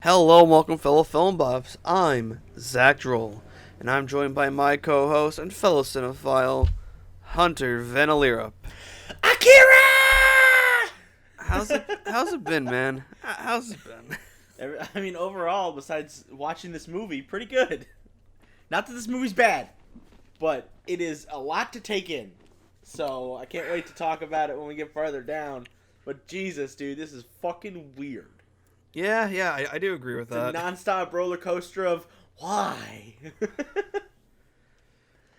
Hello and welcome fellow film buffs, I'm Zack, and I'm joined by my co-host and fellow cinephile, Hunter Venalirup. Akira! How's it been, man? How's it been? I mean, overall, besides watching this movie, pretty good. Not that this movie's bad, but it is a lot to take in. So, I can't wait to talk about it when we get farther down. But Jesus, dude, this is fucking weird. Yeah, I do agree with It's that. a non-stop roller coaster of why.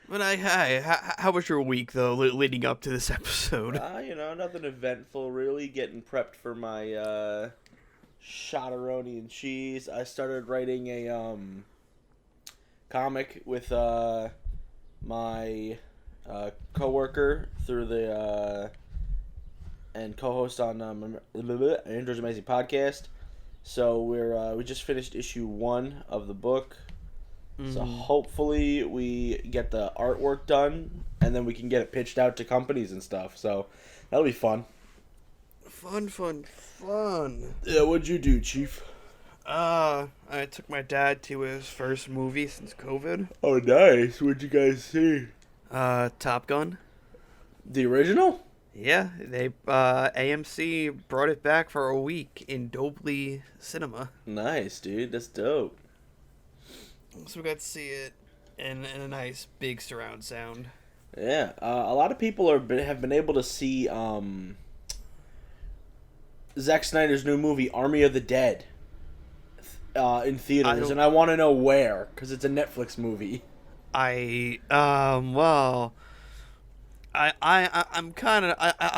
But how was your week, though, leading up to this episode? Nothing eventful, really. Getting prepped for my Shōtarō and cheese. I started writing a comic with my coworker through the and co-host on Andrew's Amazing Podcast. So we just finished issue 1 of the book. So hopefully we get the artwork done, and then we can get it pitched out to companies and stuff. So that'll be fun. Fun. Yeah, what'd you do, Chief? I took my dad to his first movie since COVID. Oh, nice. What'd you guys see? Top Gun. The original? Yeah, they AMC brought it back for a week in Dobley Cinema. Nice, dude. That's dope. So we got to see it in a nice big surround sound. Yeah, a lot of people have been able to see Zack Snyder's new movie Army of the Dead in theaters, and I want to know where, because it's a Netflix movie. I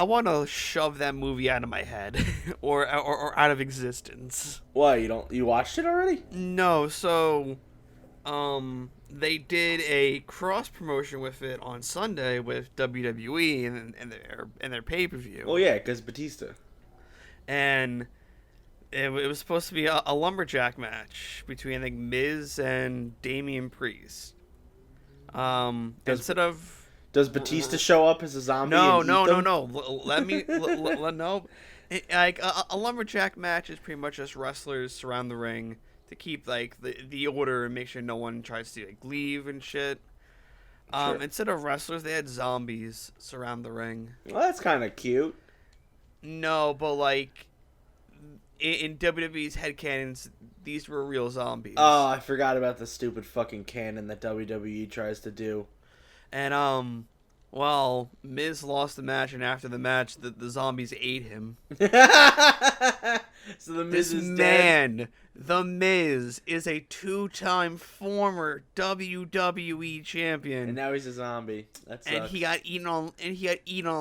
want to shove that movie out of my head or out of existence. Why, you watched it already? No, so they did a cross promotion with it on Sunday with WWE and their pay-per-view. Oh yeah, because Batista. And it was supposed to be a lumberjack match between, I think, Miz and Damian Priest. Does Batista show up as a zombie? No. Let me no. Like a lumberjack match is pretty much just wrestlers surround the ring to keep like the order and make sure no one tries to like leave and shit. Sure. Instead of wrestlers, they had zombies surround the ring. Well, that's kind of cute. No, but like in WWE's headcanons, these were real zombies. Oh, I forgot about the stupid fucking canon that WWE tries to do. And well, Miz lost the match, and after the match, the zombies ate him. So the Miz This is man, dead? the Miz, is a 2-time former WWE champion, And now he's a zombie. That sucks. and he got eaten on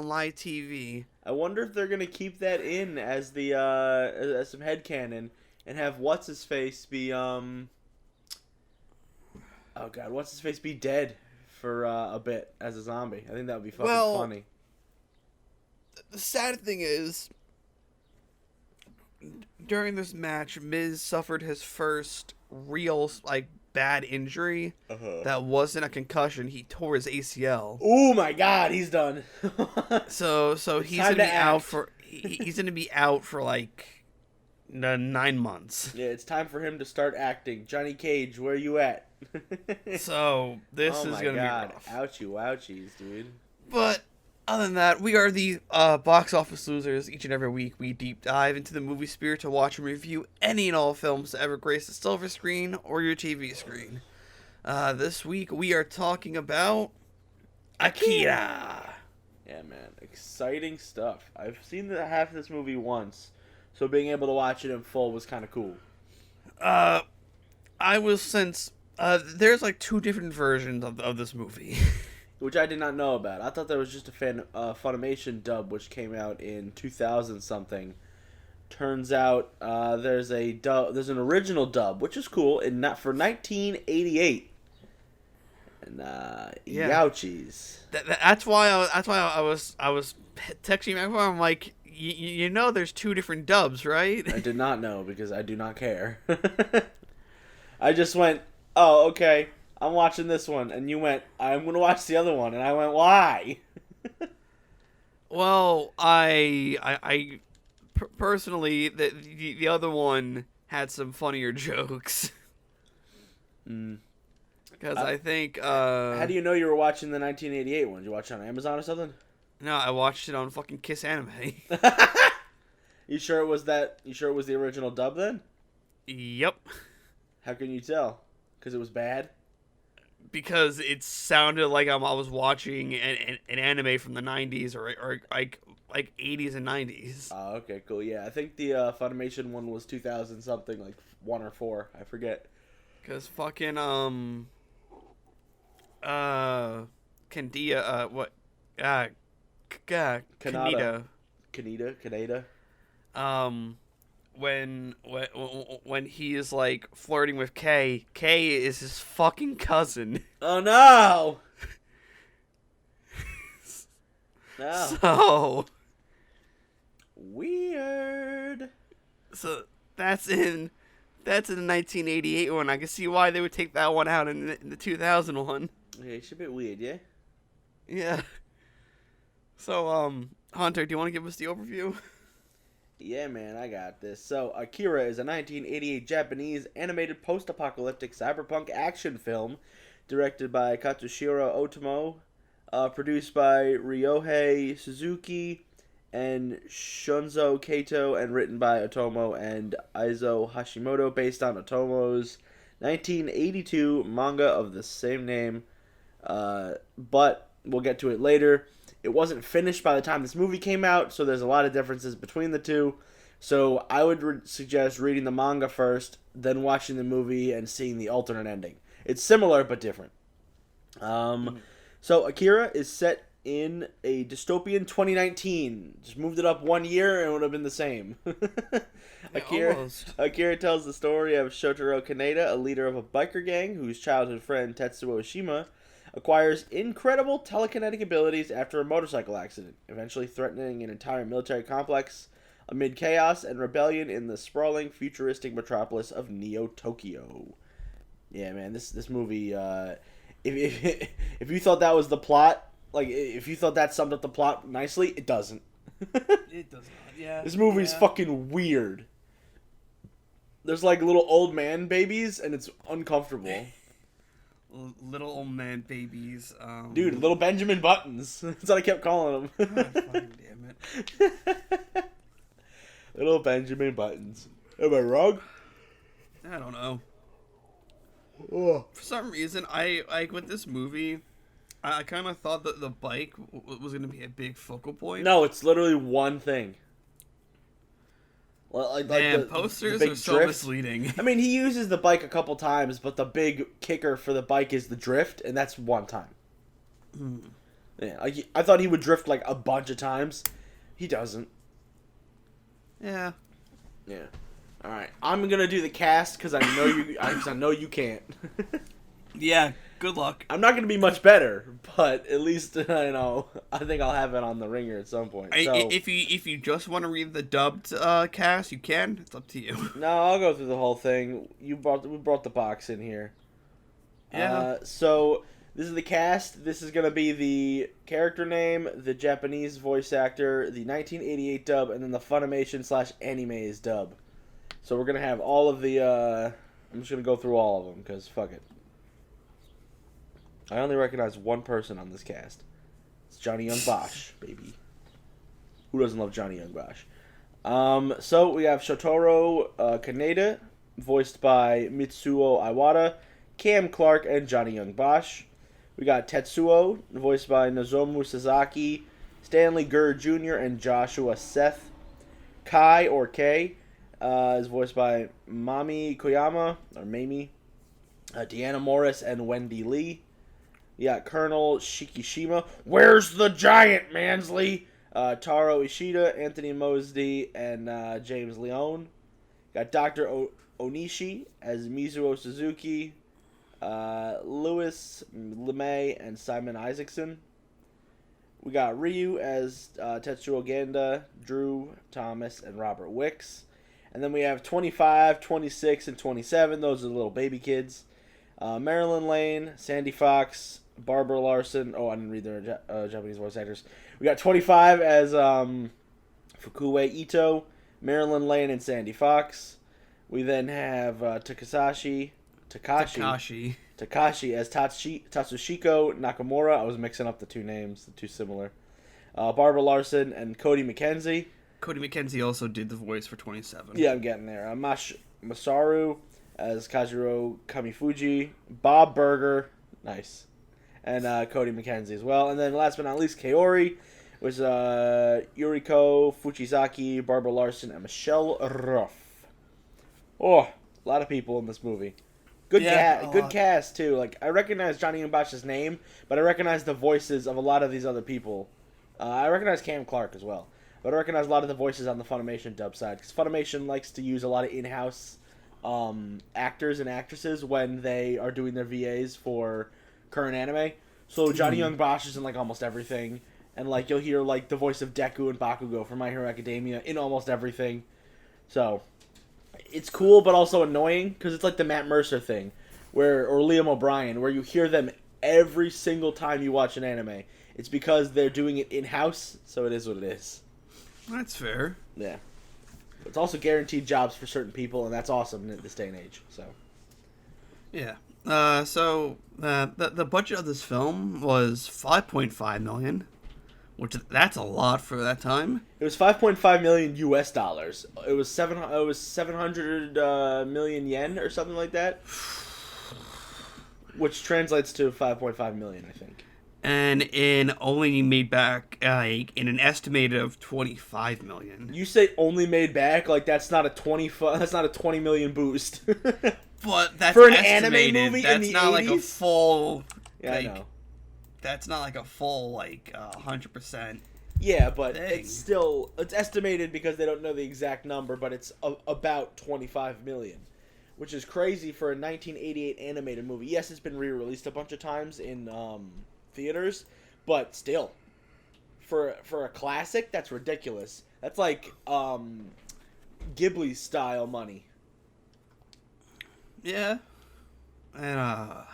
live TV. I wonder if they're gonna keep that in as the as some headcanon and have what's his face be oh god, what's his face be dead for a bit as a zombie. I think that would be fucking funny. The sad thing is, during this match, Miz suffered his first real bad injury that wasn't a concussion. He tore his ACL. Oh my god, he's done. So he's gonna be out for he's gonna be out for like 9 months. Yeah, it's time for him to start acting. Johnny Cage, where you at? So this is gonna be rough. Ouchie wouchies, dude. But other than that, we are the box office losers. Each and every week, we deep dive into the movie spirit to watch and review any and all films that ever grace the silver screen or your TV screen. This week, we are talking about Akira. Yeah, man, exciting stuff. I've seen half of this movie once, so being able to watch it in full was kind of cool. There's like 2 different versions of this movie. Which I did not know about. I thought there was just a Funimation dub which came out in 2000 something. Turns out there's an original dub, which is cool, and not for 1988. And youchies. That's why I was texting my phone. I'm like, you know, there's 2 different dubs, right? I did not know because I do not care. I just went, oh, okay, I'm watching this one, and you went, I'm gonna watch the other one, and I went, why? Well, I personally, the other one had some funnier jokes. Mm. Because I think... how do you know you were watching the 1988 one? Did you watch it on Amazon or something? No, I watched it on fucking Kiss Anime. You sure it was that? You sure it was the original dub then? Yep. How can you tell? Because it was bad? Because it sounded like I was watching an anime from the 90s or like 80s and 90s. Oh, okay, cool. Yeah, I think the Funimation one was 2000 something, like 1 or 4. I forget. Because fucking, Kaneda, what? Kaneda. Kaneda. When he is like flirting with Kay is his fucking cousin. Oh no! No. So weird. So that's in the 1988 one. I can see why they would take that one out in the 2000 one. Yeah, it's a bit weird, yeah. Yeah. So Hunter, do you want to give us the overview? Yeah, man, I got this. So, Akira is a 1988 Japanese animated post-apocalyptic cyberpunk action film directed by Katsuhiro Otomo, produced by Ryōhei Suzuki and Shunzō Katō, and written by Otomo and Izo Hashimoto, based on Otomo's 1982 manga of the same name. But we'll get to it later. It wasn't finished by the time this movie came out, so there's a lot of differences between the two. So I would suggest reading the manga first, then watching the movie and seeing the alternate ending. It's similar but different. So Akira is set in a dystopian 2019. Just moved it up 1 year and it would have been the same. Akira tells the story of Shōtarō Kaneda, a leader of a biker gang whose childhood friend Tetsuo Shima acquires incredible telekinetic abilities after a motorcycle accident, eventually threatening an entire military complex amid chaos and rebellion in the sprawling, futuristic metropolis of Neo-Tokyo. Yeah, man, this movie, if you thought that was the plot, like, if you thought that summed up the plot nicely, it doesn't. It does not, yeah. This movie's fucking weird. There's, like, little old man babies, and it's uncomfortable. Little old man babies. Dude, little Benjamin Buttons. That's what I kept calling them. God fucking damn it. Little Benjamin Buttons. Am I wrong? I don't know. Oh. For some reason, I with this movie, I kind of thought that the bike was going to be a big focal point. No, it's literally one thing. Like the posters the are so misleading. I mean, he uses the bike a couple times, but the big kicker for the bike is the drift, and that's one time. Yeah, like, I thought he would drift like a bunch of times. He doesn't. Yeah. Yeah. All right, I'm gonna do the cast because I know you. I know you can't. Yeah. Good luck. I'm not gonna be much better, but at least I think I'll have it on the ringer at some point. So, if you just want to read the dubbed cast, you can. It's up to you. No, I'll go through the whole thing. We brought the box in here. Yeah. So this is the cast. This is gonna be the character name, the Japanese voice actor, the 1988 dub, and then the Funimation/Anime's dub. So we're gonna have all of the. I'm just gonna go through all of them because fuck it. I only recognize one person on this cast. It's Johnny Young Bosch, baby. Who doesn't love Johnny Young Bosch? So we have Shōtarō Kaneda, voiced by Mitsuo Iwata, Cam Clark, and Johnny Young Bosch. We got Tetsuo, voiced by Nozomu Sasaki, Stanley Gurr Jr., and Joshua Seth. Kai, or Kay, is voiced by Mami Koyama, or Mamie, Deanna Morris, and Wendy Lee. You got Colonel Shikishima. Where's the giant, Mansley? Taro Ishida, Anthony Mosdy, and James Leone. Got Dr. Onishi as Mizuo Suzuki. Louis LeMay and Simon Isaacson. We got Ryu as Tetsuo Ganda, Drew Thomas, and Robert Wicks. And then we have 25, 26, and 27. Those are the little baby kids. Marilyn Lane, Sandy Fox, Barbara Larson. Oh, I didn't read their Japanese voice actors. We got 25 as Fukue Ito, Marilyn Lane, and Sandy Fox. We then have Takashi as Tatsushiko Nakamura. I was mixing up the two names, they're too similar. Barbara Larson and Cody McKenzie. Cody McKenzie also did the voice for 27. Yeah, I'm getting there. Masaru as Kazuro Kamifuji. Bob Berger. Nice. And Cody McKenzie as well. And then last but not least, Kaori was Yuriko Fuchizaki, Barbara Larson, and Michelle Ruff. Oh, a lot of people in this movie. Good cast too. Like, I recognize Johnny Mbash's name, but I recognize the voices of a lot of these other people. I recognize Cam Clark as well, but I recognize a lot of the voices on the Funimation dub side, because Funimation likes to use a lot of in-house actors and actresses when they are doing their VAs for current anime. So Johnny Young Bosch is in like almost everything, and like you'll hear like the voice of Deku and Bakugo from My Hero Academia in almost everything. So it's cool, but also annoying, because it's like the Matt Mercer thing, or Liam O'Brien, where you hear them every single time you watch an anime. It's because they're doing it in-house, so it is what it is. That's fair. Yeah. It's also guaranteed jobs for certain people, and that's awesome in this day and age. So. Yeah. So the budget of this film was $5.5 million, which that's a lot for that time. It was 5.5 million US dollars. It was 700 million yen or something like that, which translates to 5.5 million, I think. And only made back in an estimated of 25 million. You say only made back like that's not a 20 million boost. But that's for an estimated. Anime movie that's in the not 80s? like a full. Yeah, like, I know. That's not like a full 100%. Yeah, but thing. it's estimated because they don't know the exact number, but it's about 25 million, which is crazy for a 1988 animated movie. Yes, it's been re-released a bunch of times in theaters, but still, for a classic, that's ridiculous. That's like Ghibli style money. Yeah, and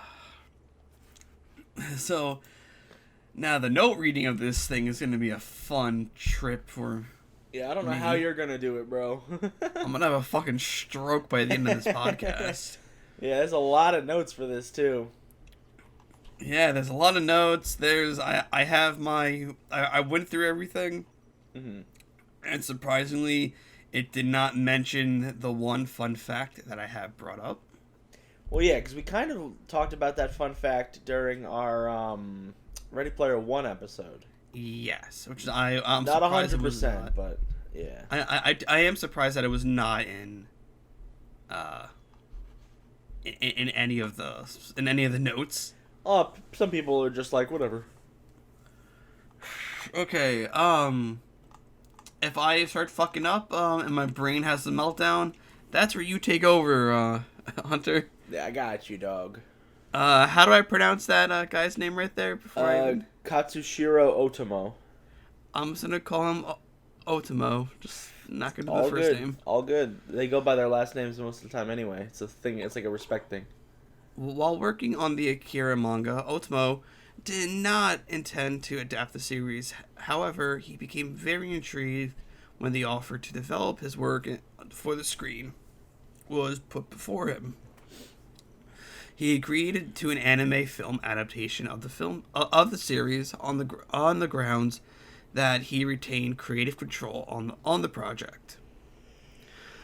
so now the note reading of this thing is going to be a fun trip for. Yeah, I don't know how you're gonna do it, bro. I'm gonna have a fucking stroke by the end of this podcast. Yeah, there's a lot of notes for this too. Yeah, there's a lot of notes. I have I went through everything, and surprisingly, it did not mention the one fun fact that I have brought up. Well, yeah, because we kind of talked about that fun fact during our Ready Player One episode. Yes, which I'm not surprised 100%, but yeah. I am surprised that it was not in any of the notes. Oh, some people are just like, whatever. Okay, if I start fucking up, and my brain has a meltdown, that's where you take over, Hunter. Yeah, I got you, dog. How do I pronounce that guy's name right there before Katsuhiro Otomo. I'm just gonna call him Otomo. Just not gonna do All the first good. name. All good. They go by their last names most of the time anyway. It's a thing. It's like a respect thing. While working on the Akira manga, Otomo did not intend to adapt the series. However, he became very intrigued when the offer to develop his work for the screen was put before him. He agreed to an anime film adaptation of the series on the grounds that he retained creative control on the project.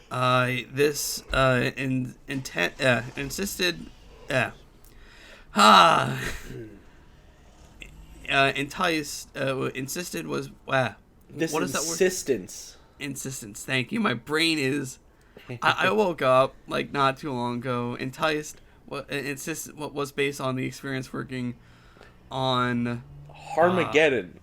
This insisted. Insisted was This what is that word? Insistence. Thank you. My brain is. I woke up like not too long ago. Enticed. What was based on the experience working on Harmageddon.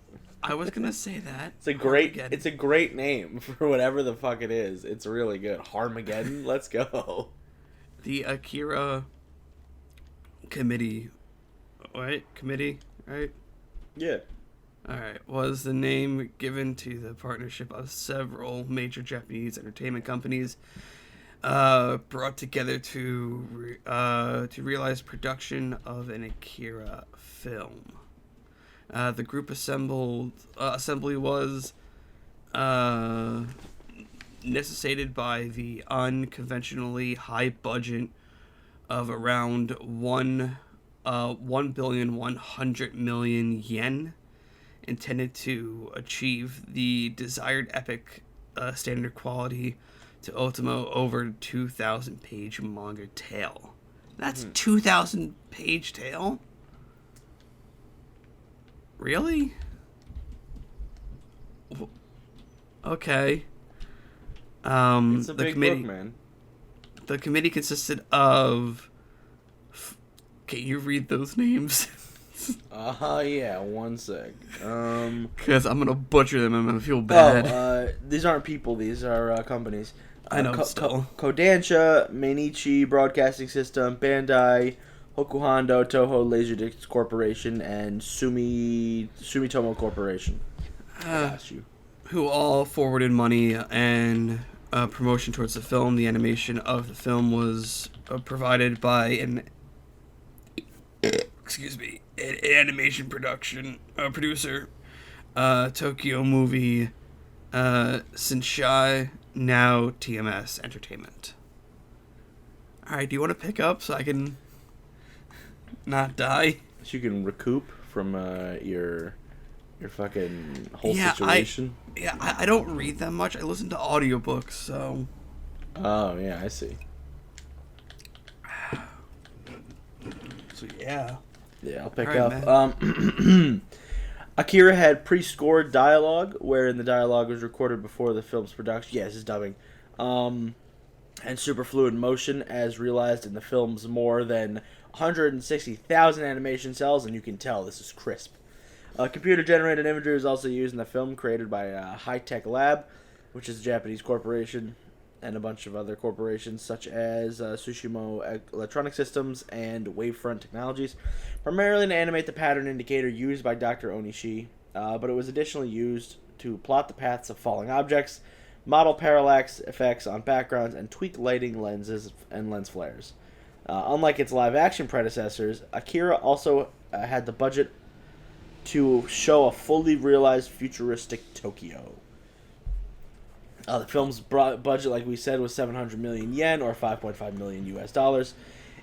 I was gonna say that. It's a great name for whatever the fuck it is. It's really good. Harmageddon. Let's go. The Akira Committee, right? Committee, right? Yeah. All right. Was the name given to the partnership of several major Japanese entertainment companies, brought together to realize production of an Akira film. The group assembly was necessitated by the unconventionally high budget of around 1,100,000,000 yen, intended to achieve the desired epic standard quality to Otomo over 2,000 page manga tale. That's 2,000 page tale? Really? Okay. It's a the big committee, book, man. The committee consisted of. Can you read those names? Yeah, one sec. Because I'm gonna butcher them and I'm gonna feel bad. These aren't people, these are companies. I know, still. Kodansha, Mainichi Broadcasting System, Bandai, Hokuhando, Toho Laserdisc Corporation, and Sumitomo Corporation. Got you. Who all forwarded money and promotion towards the film. The animation of the film was provided by an animation producer, Tokyo Movie, Shinsai, now TMS Entertainment. Alright, do you want to pick up so I can not die? So you can recoup from your fucking whole situation? I don't read that much. I listen to audiobooks, so... Oh, yeah, I see. So, yeah. Yeah, I'll pick right, up. Akira had pre-scored dialogue, wherein the dialogue was recorded before the film's production. Yeah, this is dubbing. And super fluid motion, as realized in the film's more than 160,000 animation cells, and you can tell this is crisp. Computer-generated imagery was also used in the film, created by High Tech Lab, which is a Japanese corporation, and a bunch of other corporations, such as Tsushima Electronic Systems and Wavefront Technologies, primarily to animate the pattern indicator used by Dr. Onishi, but it was additionally used to plot the paths of falling objects, model parallax effects on backgrounds, and tweak lighting lenses and lens flares. Unlike its live-action predecessors, Akira also had the budget to show a fully realized futuristic Tokyo. The film's budget, like we said, was 700 million yen, or 5.5 million US dollars.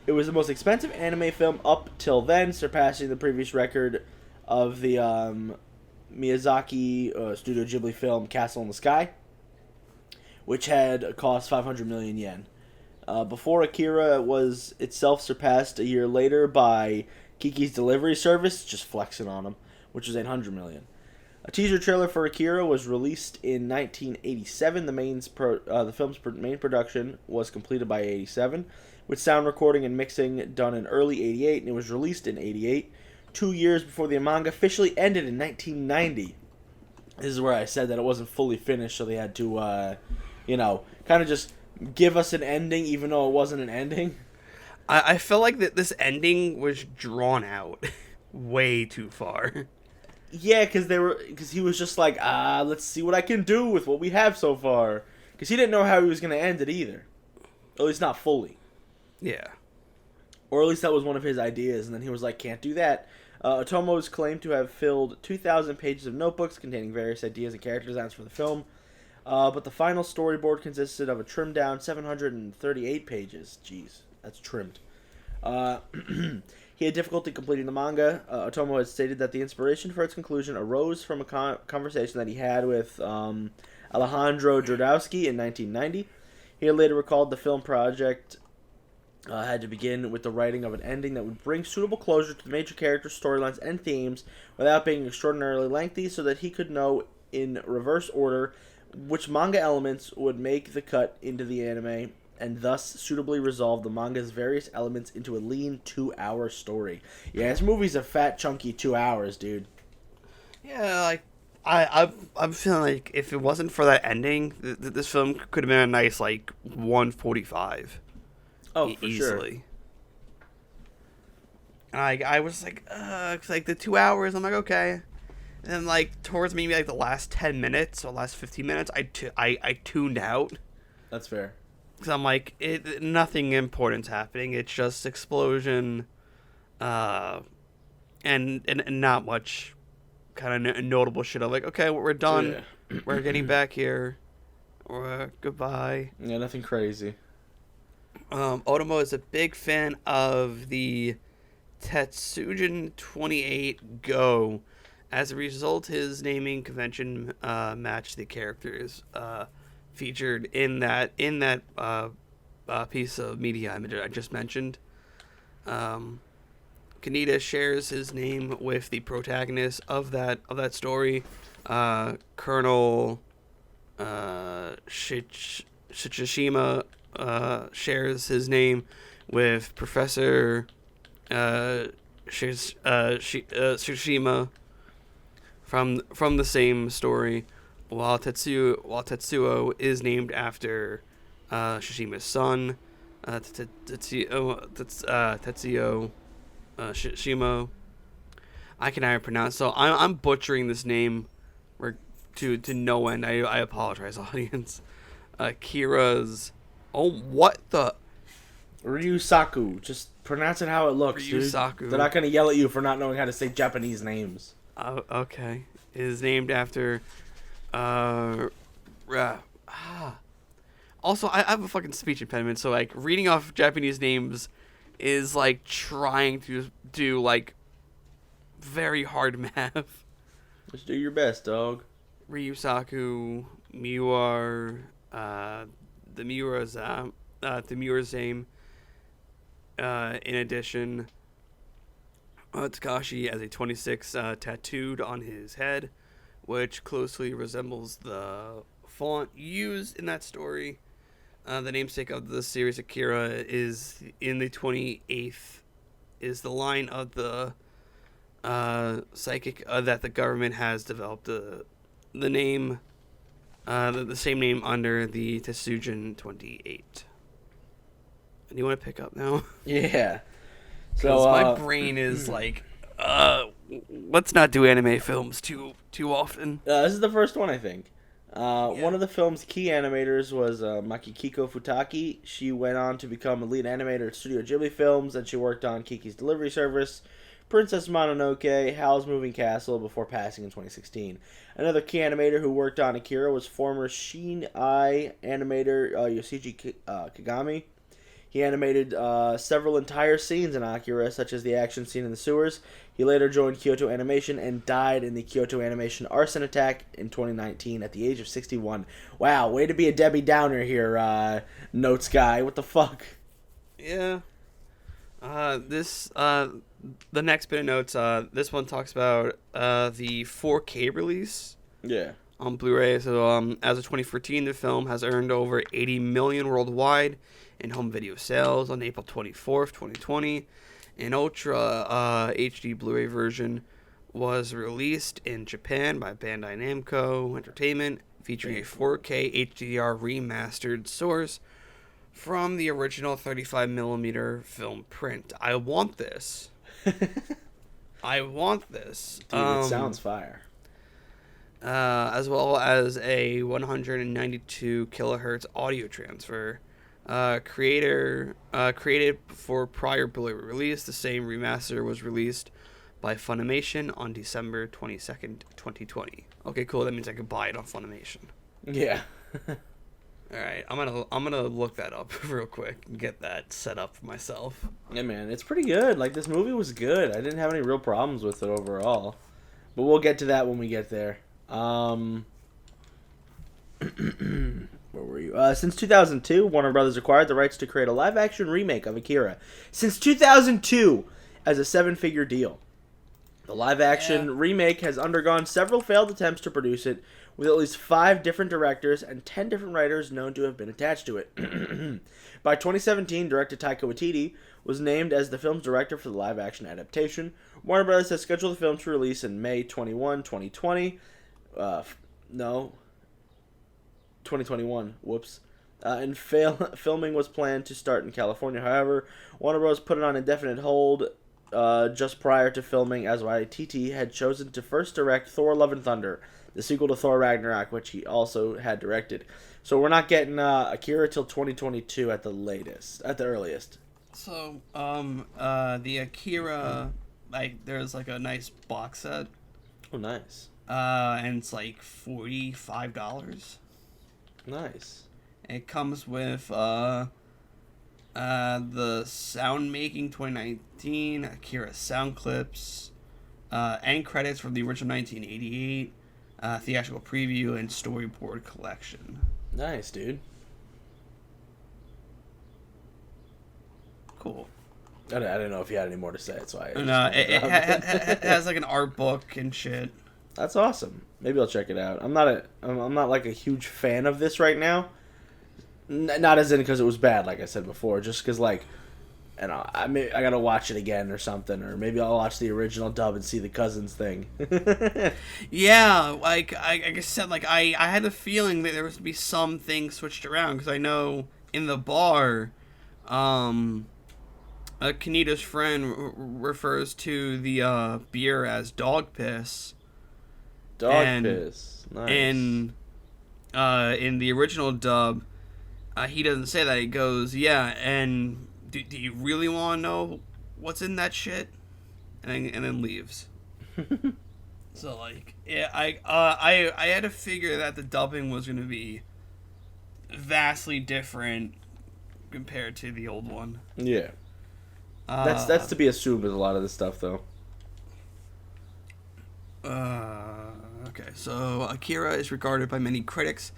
It was the most expensive anime film up till then, surpassing the previous record of the Miyazaki Studio Ghibli film Castle in the Sky, which had cost 500 million yen. Before Akira was itself surpassed a year later by Kiki's Delivery Service, just flexing on them, which was 800 million. A teaser trailer for Akira was released in 1987. The film's main production was completed by 87, with sound recording and mixing done in early 88, and it was released in 88, 2 years before the manga officially ended in 1990. This is where I said that it wasn't fully finished, so they had to, kind of just give us an ending, even though it wasn't an ending. I feel like that this ending was drawn out way too far. Yeah, because he was just like, let's see what I can do with what we have so far. Because he didn't know how he was going to end it either. At least not fully. Yeah. Or at least that was one of his ideas, and then he was like, can't do that. Otomo is claimed to have filled 2,000 pages of notebooks containing various ideas and character designs for the film. But the final storyboard consisted of a trimmed down 738 pages. Jeez, that's trimmed. He had difficulty completing the manga. Otomo had stated that the inspiration for its conclusion arose from a conversation that he had with Alejandro Jodorowsky in 1990. He had later recalled the film project had to begin with the writing of an ending that would bring suitable closure to the major characters, storylines, and themes without being extraordinarily lengthy, so that he could know in reverse order which manga elements would make the cut into the anime, and thus suitably resolve the manga's various elements into a lean 2-hour story. Yeah, this movie's a fat, chunky 2 hours, dude. Yeah, like, I'm feeling like if it wasn't for that ending, this film could have been a nice, 145. Oh, for easily. Sure. And I was like, it's like the 2 hours, I'm like, okay. And then, towards maybe, the last 10 minutes or last 15 minutes, I tuned out. That's fair. Because I'm like, nothing important's happening. It's just explosion, and not much kind of notable shit. I'm like, okay, we're done. Yeah. We're getting back here. or goodbye. Yeah, nothing crazy. Otomo is a big fan of the Tetsujin 28 Go. As a result, his naming convention matched the characters featured in that piece of media image I just mentioned. Kaneda shares his name with the protagonist of that story, Colonel Shima. Shares his name with Professor Shima from the same story, while Tetsuo is named after Shishima's son, Tetsuo Shima. I can never pronounce, so I'm butchering this name to no end. I apologize, audience. Akira's. Oh, what the? Ryusaku. Just pronounce it how it looks, Ryusaku. dude. They're not going to yell at you for not knowing how to say Japanese names. Okay. Is named after. Also, I have a fucking speech impediment, so like reading off Japanese names is like trying to do like very hard math. Just do your best, dog. Ryusaku, Miwar, the Miurazame. In addition, Takashi has a 26 tattooed on his head, which closely resembles the font used in that story. The namesake of the series, Akira, is in the 28th, is the line of the psychic that the government has developed the name, the same name under the Tetsujin 28. Do you want to pick up now? Yeah. So my brain is like, let's not do anime films too often. This is the first one, I think. One of the film's key animators was Makikiko Futaki. She went on to become a lead animator at Studio Ghibli Films, and she worked on Kiki's Delivery Service, Princess Mononoke, Howl's Moving Castle, before passing in 2016. Another key animator who worked on Akira was former Shin-Ai animator Yoshiji Kagami. He animated several entire scenes in Akira, such as the action scene in the sewers. He later joined Kyoto Animation and died in the Kyoto Animation arson attack in 2019 at the age of 61. Wow, way to be a Debbie Downer here, Notes guy. What the fuck? Yeah. The next bit of notes, this one talks about the 4K release. Yeah. On Blu-ray. So, as of 2014, the film has earned over 80 million worldwide in home video sales on April 24th, 2020. An Ultra HD Blu-ray version was released in Japan by Bandai Namco Entertainment, featuring a 4K HDR remastered source from the original 35mm film print. I want this. I want this. Dude, it sounds fire. As well as a 192 kilohertz audio transfer. Created for prior Blu-ray release. The same remaster was released by Funimation on December 22nd, 2020. Okay, cool. That means I could buy it on Funimation. Yeah. All right, I'm gonna look that up real quick and get that set up for myself. Yeah, man, it's pretty good. Like, this movie was good. I didn't have any real problems with it overall, but we'll get to that when we get there. Where were you? Since 2002, Warner Brothers acquired the rights to create a live-action remake of Akira. Since 2002, as a 7-figure deal. The live-action remake has undergone several failed attempts to produce it, with at least 5 different directors and 10 different writers known to have been attached to it. By 2017, director Taika Waititi was named as the film's director for the live-action adaptation. Warner Brothers has scheduled the film to release in May 2021. Whoops. And filming was planned to start in California. However, Warner Bros. Put it on indefinite hold just prior to filming, as Waititi had chosen to first direct Thor: Love and Thunder, the sequel to Thor: Ragnarok, which he also had directed. So we're not getting Akira till 2022 at the earliest. So, the Akira, like, there's like a nice box set. Oh, nice. And it's like $45. Nice. It comes with the sound making 2019, Akira sound clips, end credits from the original 1988, theatrical preview, and storyboard collection. Nice, dude. Cool. I didn't know if you had any more to say. That's why. It has like an art book and shit. That's awesome. Maybe I'll check it out. I'm not like a huge fan of this right now. Not as in because it was bad, like I said before. Just because like, I gotta watch it again or something, or maybe I'll watch the original dub and see the cousins thing. Yeah, like I said, like I had a feeling that there was to be some things switched around because I know in the bar, Kaneda's friend refers to the beer as dog piss. Piss. Nice. In the original dub, he doesn't say that. He goes, "Yeah, and do you really want to know what's in that shit?" And then leaves. So like, yeah, I had to figure that the dubbing was going to be vastly different compared to the old one. Yeah. That's to be assumed with a lot of this stuff, though. Okay, so Akira is regarded by many critics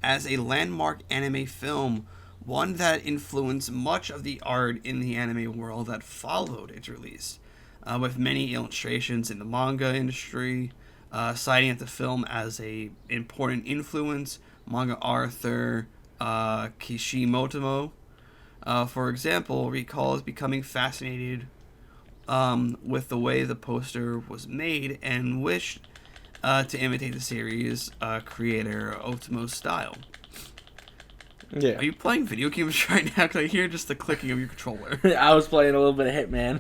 as a landmark anime film, one that influenced much of the art in the anime world that followed its release, with many illustrations in the manga industry, citing the film as a important influence. Manga author Kishimoto, for example, recalls becoming fascinated with the way the poster was made and wished to imitate the series creator Otomo's style. Yeah. Are you playing video games right now? Because I hear just the clicking of your controller. I was playing a little bit of Hitman.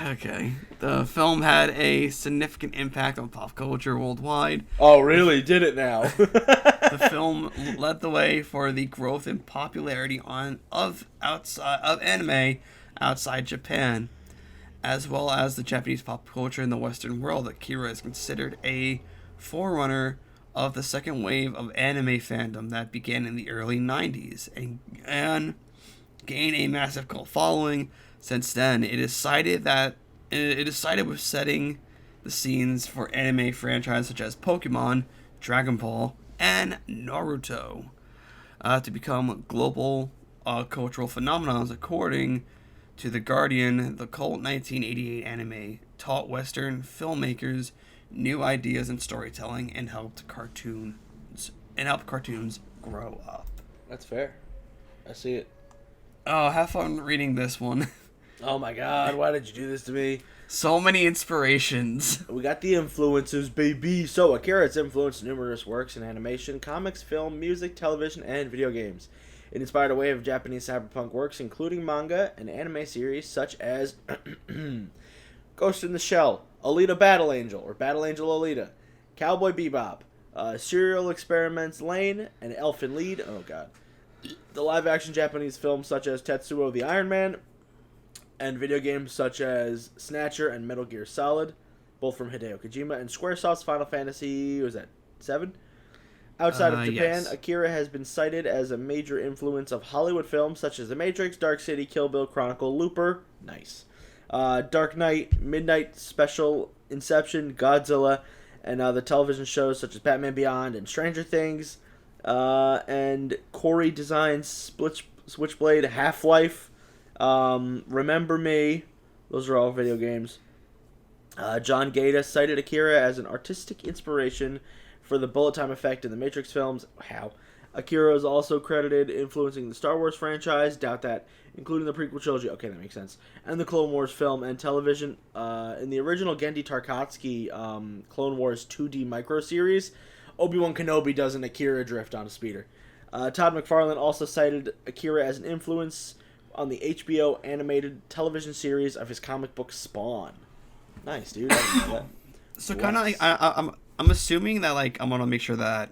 Okay. The film had a significant impact on pop culture worldwide. Oh, really? Did it now? The film led the way for the growth in popularity of anime outside Japan, as well as the Japanese pop culture in the Western world. Akira is considered a forerunner of the second wave of anime fandom that began in the early 90s and gained a massive cult following. Since then, it is cited with setting the scenes for anime franchises such as Pokemon, Dragon Ball, and Naruto to become global cultural phenomenons. According to The Guardian, the cult 1988 anime taught Western filmmakers new ideas in storytelling and helped cartoons grow up. That's fair. I see it. Oh, have fun reading this one. Oh my god, why did you do this to me? So many inspirations. We got the influences, baby. So, Akira has influenced numerous works in animation, comics, film, music, television, and video games. It inspired a wave of Japanese cyberpunk works, including manga and anime series such as Ghost in the Shell, Alita Battle Angel, or Battle Angel Alita, Cowboy Bebop, Serial Experiments Lane, and Elfen Lied. Oh god. The live-action Japanese films such as Tetsuo the Iron Man, and video games such as Snatcher and Metal Gear Solid, both from Hideo Kojima, and Squaresoft's Final Fantasy, was that 7? Outside of Japan, yes. Akira has been cited as a major influence of Hollywood films such as The Matrix, Dark City, Kill Bill, Chronicle, Looper, nice, Dark Knight, Midnight Special, Inception, Godzilla, and the television shows such as Batman Beyond and Stranger Things, and Corey Designs, Switchblade, Half-Life, Remember Me. Those are all video games. John Gaeta cited Akira as an artistic inspiration for the bullet time effect in the Matrix films. How? Akira is also credited influencing the Star Wars franchise. Doubt that. Including the prequel trilogy. Okay, that makes sense. And the Clone Wars film and television. In the original Gendy Tartakovsky Clone Wars 2D micro series, Obi-Wan Kenobi does an Akira drift on a speeder. Todd McFarlane also cited Akira as an influence on the HBO animated television series of his comic book Spawn. Nice, dude. I didn't know that. So kind of like I'm assuming that like I'm gonna make sure that.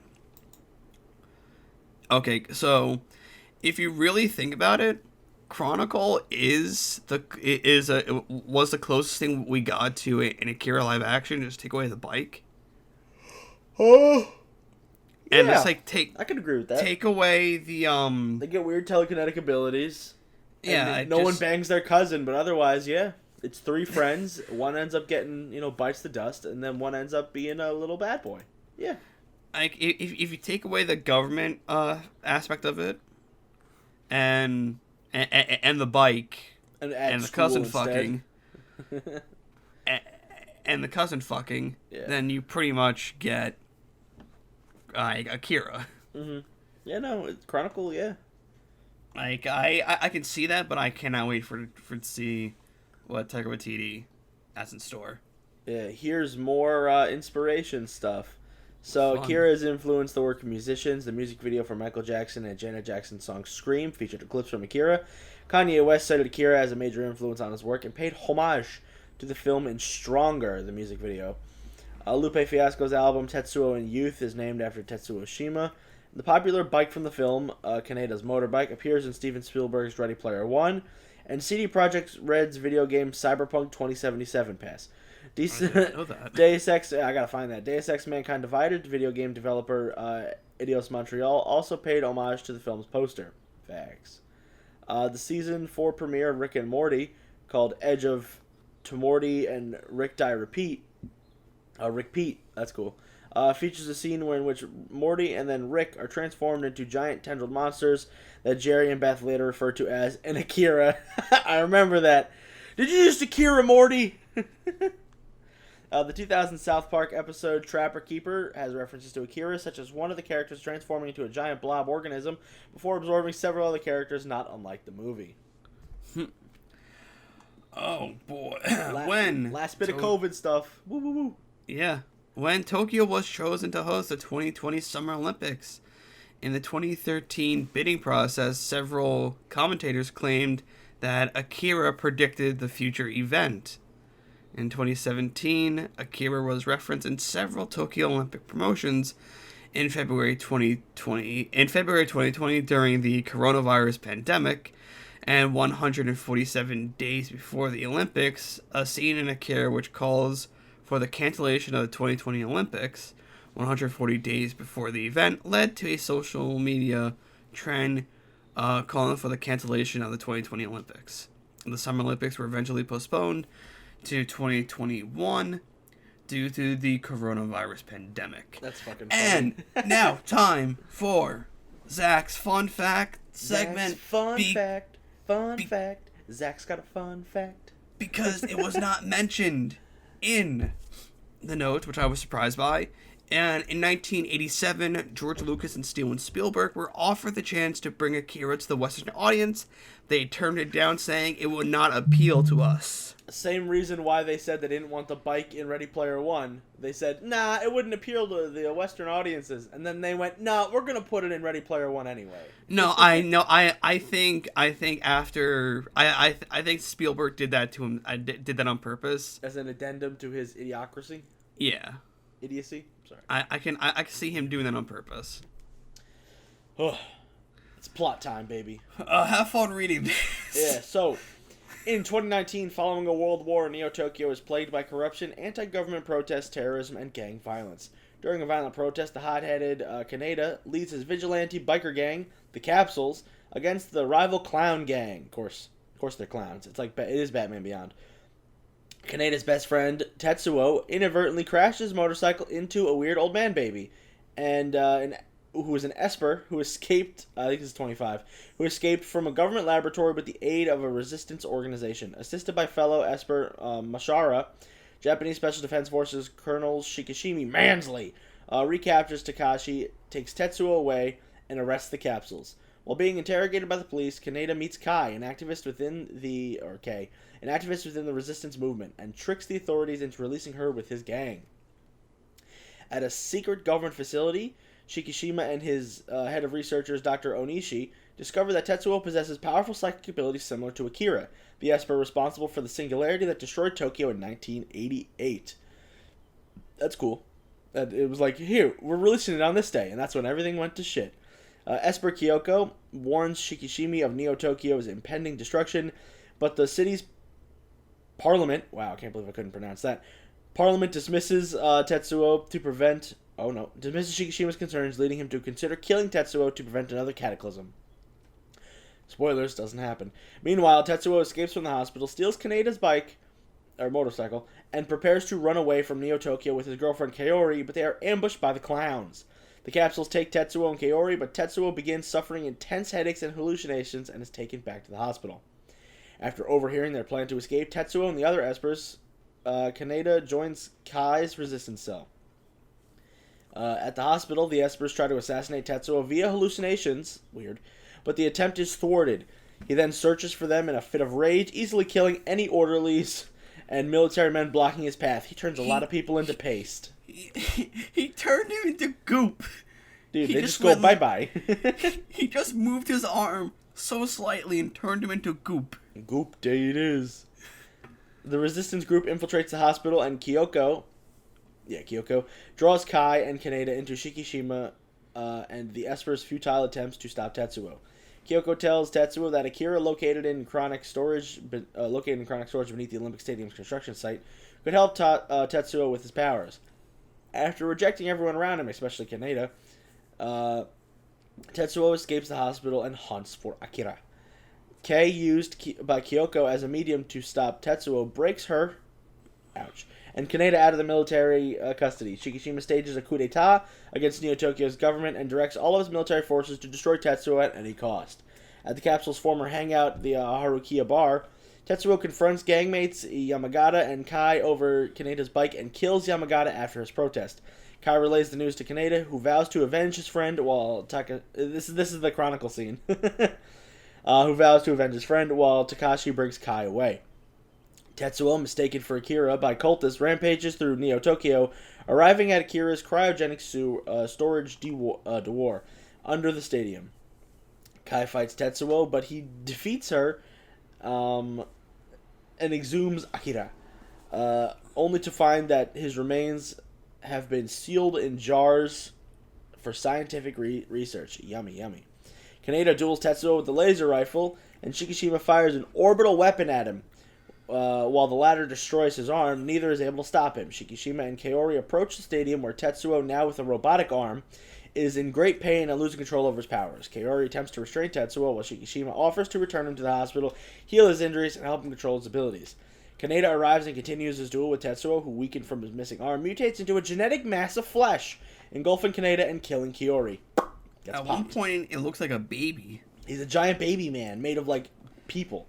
Okay, so if you really think about it, Chronicle was the closest thing we got to an Akira live action. Just take away the bike. Oh, And Yeah, it's like I could agree with that. take away the They get weird telekinetic abilities. Yeah, and no one bangs their cousin, but otherwise, yeah, it's three friends. One ends up getting, bites the dust, and then one ends up being a little bad boy. Yeah. Like if you take away the government aspect of it, and the bike, and the cousin fucking, and the cousin fucking, then you pretty much get Akira. Mm-hmm. Yeah, no, Chronicle, yeah. Like I can see that, but I cannot wait for to see what Taika Waititi has in store. Yeah, here's more inspiration stuff. So Fun. Akira has influenced the work of musicians. The music video for Michael Jackson and Janet Jackson's song "Scream" featured clips from Akira. Kanye West cited Akira as a major influence on his work and paid homage to the film in "Stronger," the music video. Lupe Fiasco's album Tetsuo in Youth is named after Tetsuo Shima. The popular bike from the film, Kaneda's motorbike, appears in Steven Spielberg's Ready Player One, and CD Projekt Red's video game Cyberpunk 2077 pass. I didn't know that. Deus Ex, I gotta find that. Deus Ex Mankind Divided, video game developer Eidos Montreal, also paid homage to the film's poster. Facts. The season 4 premiere of Rick and Morty, called Edge of Tomorty and Rick Die Repeat, Rick Pete, that's cool, features a scene in which Morty and then Rick are transformed into giant tendrilled monsters that Jerry and Beth later refer to as an Akira. I remember that. Did you just Akira Morty? The 2000 South Park episode Trapper Keeper has references to Akira, such as one of the characters transforming into a giant blob organism before absorbing several other characters, not unlike the movie. Oh boy. Last bit of COVID stuff. Woo woo woo. Yeah. When Tokyo was chosen to host the 2020 Summer Olympics, in the 2013 bidding process, several commentators claimed that Akira predicted the future event. In 2017, Akira was referenced in several Tokyo Olympic promotions in February 2020. In February 2020, during the coronavirus pandemic, and 147 days before the Olympics, a scene in Akira which calls for the cancellation of the 2020 Olympics, 140 days before the event, led to a social media trend calling for the cancellation of the 2020 Olympics. The Summer Olympics were eventually postponed to 2021 due to the coronavirus pandemic. That's fucking funny. And now time for Zack's fun fact segment. Zack's fun fact. Zack's got a fun fact. Because it was not mentioned in the notes, which I was surprised by. And in 1987, George Lucas and Steven Spielberg were offered the chance to bring Akira to the Western audience. They turned it down, saying it would not appeal to us. Same reason why they said they didn't want the bike in Ready Player One. They said, nah, it wouldn't appeal to the Western audiences. And then they went, nah, we're going to put it in Ready Player One anyway. No, I know. I think after I think Spielberg did that to him. Did that on purpose as an addendum to his idiocracy. Yeah, idiocy. Sorry. I can see him doing that on purpose. It's plot time, baby. Have fun reading this. Yeah. So, in 2019, following a world war, Neo-Tokyo is plagued by corruption, anti-government protests, terrorism, and gang violence. During a violent protest, the hot-headed Kaneda leads his vigilante biker gang, the Capsules, against the rival clown gang. Of course, they're clowns. It is Batman Beyond. Kaneda's best friend, Tetsuo, inadvertently crashed his motorcycle into a weird old man baby, and who was an Esper who escaped, I think this is 25, who escaped from a government laboratory with the aid of a resistance organization. Assisted by fellow Esper Mashara, Japanese Special Defense Forces Colonel Shikishimi Mansley recaptures Takashi, takes Tetsuo away, and arrests the Capsules. While being interrogated by the police, Kaneda meets Kai, an activist within the resistance movement, and tricks the authorities into releasing her with his gang. At a secret government facility, Shikishima and his head of researchers, Dr. Onishi, discover that Tetsuo possesses powerful psychic abilities similar to Akira, the Esper responsible for the singularity that destroyed Tokyo in 1988. That's cool. It was like, here, we're releasing it on this day, and that's when everything went to shit. Esper Kyoko warns Shikishimi of Neo-Tokyo's impending destruction, but the city's parliament... Wow, I can't believe I couldn't pronounce that. Parliament dismisses Tetsuo to prevent dismisses Shikishima's concerns, leading him to consider killing Tetsuo to prevent another cataclysm. Spoilers, doesn't happen. Meanwhile, Tetsuo escapes from the hospital, steals Kaneda's motorcycle, and prepares to run away from Neo-Tokyo with his girlfriend Kaori, but they are ambushed by the clowns. The capsules take Tetsuo and Kaori, but Tetsuo begins suffering intense headaches and hallucinations and is taken back to the hospital. After overhearing their plan to escape, Tetsuo and the other espers, Kaneda joins Kai's resistance cell. At the hospital, the espers try to assassinate Tetsuo via hallucinations, weird, but the attempt is thwarted. He then searches for them in a fit of rage, easily killing any orderlies and military men blocking his path. He turns a lot of people into paste. He turned him into goop. Dude, they just go bye-bye. He just moved his arm so slightly and turned him into goop. Goop day it is. The resistance group infiltrates the hospital, and Kyoko draws Kai and Kaneda into Shikishima and the Esper's futile attempts to stop Tetsuo. Kyoko tells Tetsuo that Akira, located in chronic storage beneath the Olympic Stadium's construction site, could help Tetsuo with his powers. After rejecting everyone around him, especially Kaneda, Tetsuo escapes the hospital and hunts for Akira. Kei, used by Kyoko as a medium to stop Tetsuo, breaks her and Kaneda out of the military custody. Shikishima stages a coup d'etat against Neo-Tokyo's government and directs all of his military forces to destroy Tetsuo at any cost. At the capsule's former hangout, the Harukiya bar, Tetsuo confronts gangmates Yamagata and Kai over Kaneda's bike and kills Yamagata after his protest. Kai relays the news to Kaneda, who vows to avenge his friend while this is the chronicle scene. Who vows to avenge his friend while Takashi brings Kai away. Tetsuo, mistaken for Akira by cultists, rampages through Neo-Tokyo, arriving at Akira's cryogenic storage door under the stadium. Kai fights Tetsuo, but he defeats her and exhumes Akira, only to find that his remains have been sealed in jars for scientific research. Yummy, yummy. Kaneda duels Tetsuo with the laser rifle, and Shikishima fires an orbital weapon at him. While the latter destroys his arm, neither is able to stop him. Shikishima and Kaori approach the stadium, where Tetsuo, now with a robotic arm, is in great pain and losing control over his powers. Kaori attempts to restrain Tetsuo, while Shikishima offers to return him to the hospital, heal his injuries, and help him control his abilities. Kaneda arrives and continues his duel with Tetsuo, who, weakened from his missing arm, mutates into a genetic mass of flesh, engulfing Kaneda and killing Kaori. At one point, it looks like a baby. He's a giant baby man made of, people.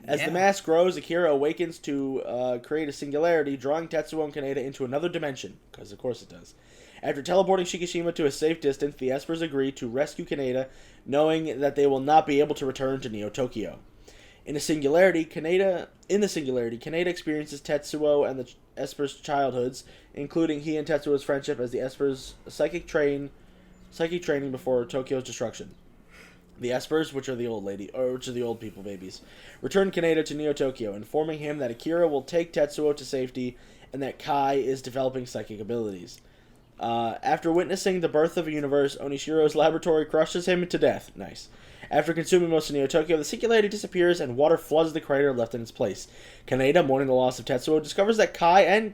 As the mass grows, Akira awakens to create a singularity, drawing Tetsuo and Kaneda into another dimension, because of course it does. After teleporting Shikishima to a safe distance, the Espers agree to rescue Kaneda, knowing that they will not be able to return to Neo-Tokyo. In the singularity, Kaneda experiences Tetsuo and the Espers' childhoods, including he and Tetsuo's friendship as the Espers' psychic training before Tokyo's destruction. The Espers, which are the old people babies, return Kaneda to Neo-Tokyo, informing him that Akira will take Tetsuo to safety and that Kai is developing psychic abilities. After witnessing the birth of a universe, Onishiro's laboratory crushes him to death. Nice. After consuming most of Neo-Tokyo, the singularity disappears and water floods the crater left in its place. Kaneda, mourning the loss of Tetsuo, discovers that Kai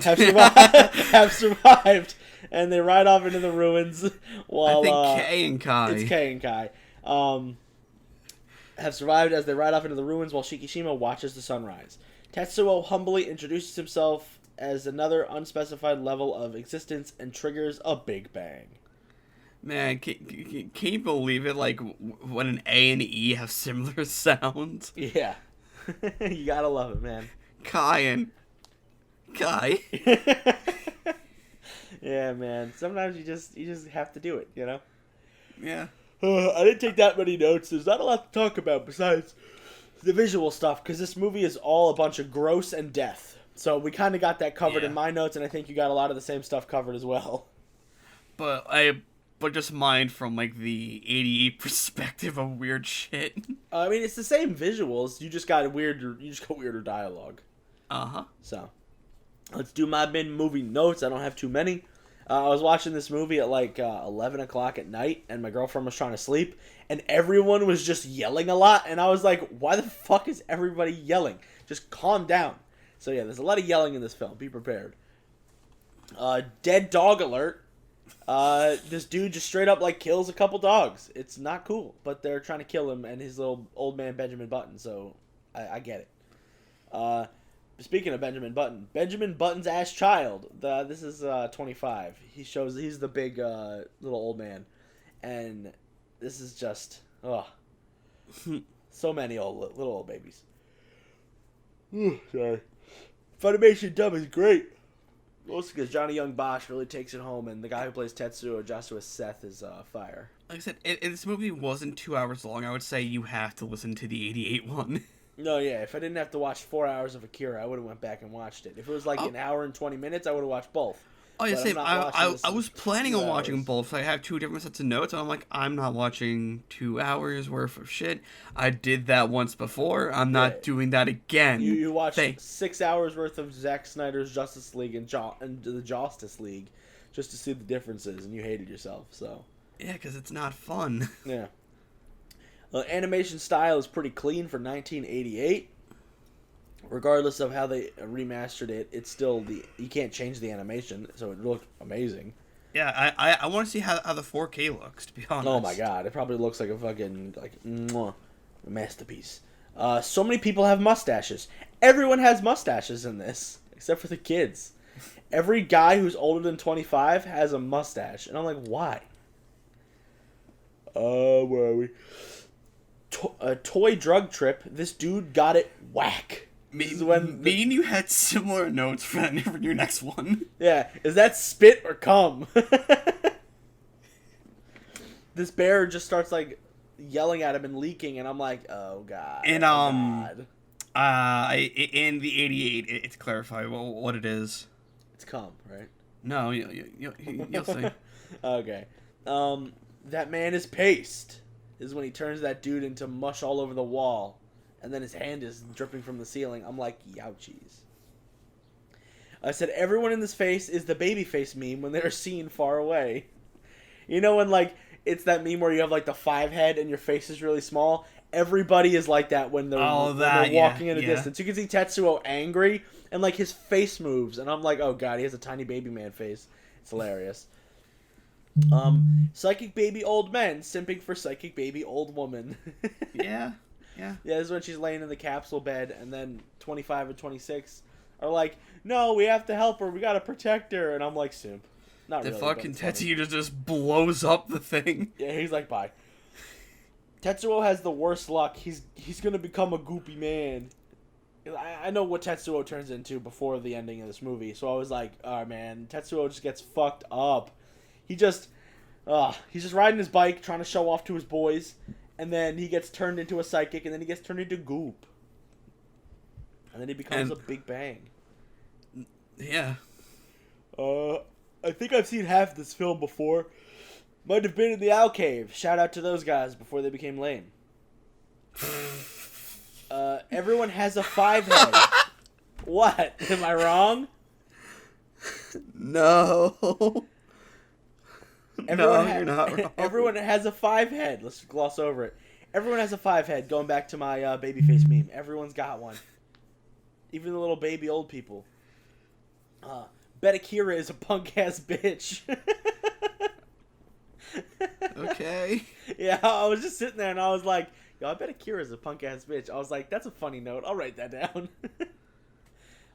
have survived, and they ride off into the ruins while... I think Kei and Kai. It's Kei and Kai. Have survived as they ride off into the ruins while Shikishima watches the sunrise. Tetsuo humbly introduces himself as another unspecified level of existence and triggers a big bang. Man, can you believe it? When an A and E have similar sounds. Yeah. You gotta love it, man. Kai and Kai. Yeah, man. Sometimes you just have to do it, you know? Yeah. I didn't take that many notes. There's not a lot to talk about besides the visual stuff, because this movie is all a bunch of gross and death. So we kind of got that covered in my notes, and I think you got a lot of the same stuff covered as well. But just mine from the ADE perspective of weird shit. I mean, it's the same visuals. You just got weirder dialogue. Uh-huh. So, let's do my movie notes. I don't have too many. I was watching this movie at 11 o'clock at night, and my girlfriend was trying to sleep, and everyone was just yelling a lot, and I was like, why the fuck is everybody yelling? Just calm down. So yeah, there's a lot of yelling in this film. Be prepared. Dead dog alert. This dude just straight up like kills a couple dogs. It's not cool, but they're trying to kill him and his little old man Benjamin Button. So I get it. Speaking of Benjamin Button's ass child. This is 25. He's the big little old man, and this is just so many little old babies. Sorry. Funimation dub is great. Mostly because Johnny Young Bosch really takes it home, and the guy who plays Tetsuo, Joshua Seth, is fire. Like I said, if this movie wasn't 2 hours long, I would say you have to listen to the 88 one. No, yeah, if I didn't have to watch 4 hours of Akira, I would have went back and watched it. If it was like an hour and 20 minutes, I would have watched both. Oh, yeah, But same. I was planning on watching hours. both. So I have 2 different sets of notes, and I'm like, I'm not watching 2 hours worth of shit. I did that once before. I'm not doing that again. You watched 6 hours worth of Zack Snyder's Justice League and the Justice League just to see the differences, and you hated yourself, so... Yeah, because it's not fun. Yeah. Animation style is pretty clean for 1988. Regardless of how they remastered it, it's still you can't change the animation, so it looked amazing. Yeah, I want to see how the 4K looks, to be honest. Oh my god, it probably looks like a fucking masterpiece. So many people have mustaches. Everyone has mustaches in this, except for the kids. Every guy who's older than 25 has a mustache, and I'm like, why? Where are we? A toy drug trip. This dude got it whack. Me and you had similar notes for your next one. Yeah, is that spit or cum? This bear just starts like yelling at him and leaking, and I'm like, oh god. And God. In the 88, it's clarified what it is. It's cum, right? No, you'll see. Okay. That man is paste. Is when he turns that dude into mush all over the wall. And then his hand is dripping from the ceiling. I'm like, youchies. I said, everyone in this face is the baby face meme when they're seen far away. You know when, like, it's that meme where you have, like, the 5 head and your face is really small? Everybody is like that when they're walking in a distance. You can see Tetsuo angry, and, like, his face moves. And I'm like, oh, God, he has a tiny baby man face. It's hilarious. Psychic baby old men simping for psychic baby old woman. Yeah. Yeah, this is when she's laying in the capsule bed, and then 25 and 26 are like, no, we have to help her, we gotta protect her, and I'm like, simp. Not really. The fucking Tetsuo just blows up the thing. Yeah, he's like, bye. Tetsuo has the worst luck. He's gonna become a goopy man. I know what Tetsuo turns into before the ending of this movie, so I was like, oh man, Tetsuo just gets fucked up. He's just riding his bike, trying to show off to his boys, and then he gets turned into a psychic, and then he gets turned into goop. And then he becomes a Big Bang. Yeah. I think I've seen half this film before. Might have been in the Owl Cave. Shout out to those guys before they became lame. Everyone has a 5 head. What? Am I wrong? No. You're not wrong. Everyone has a 5 head. Let's gloss over it. Everyone has a 5 head. Going back to my babyface meme. Everyone's got one. Even the little baby old people. Bet Akira is a punk ass bitch. Okay. Yeah, I was just sitting there and I was like, yo, I bet Akira is a punk ass bitch. I was like, that's a funny note. I'll write that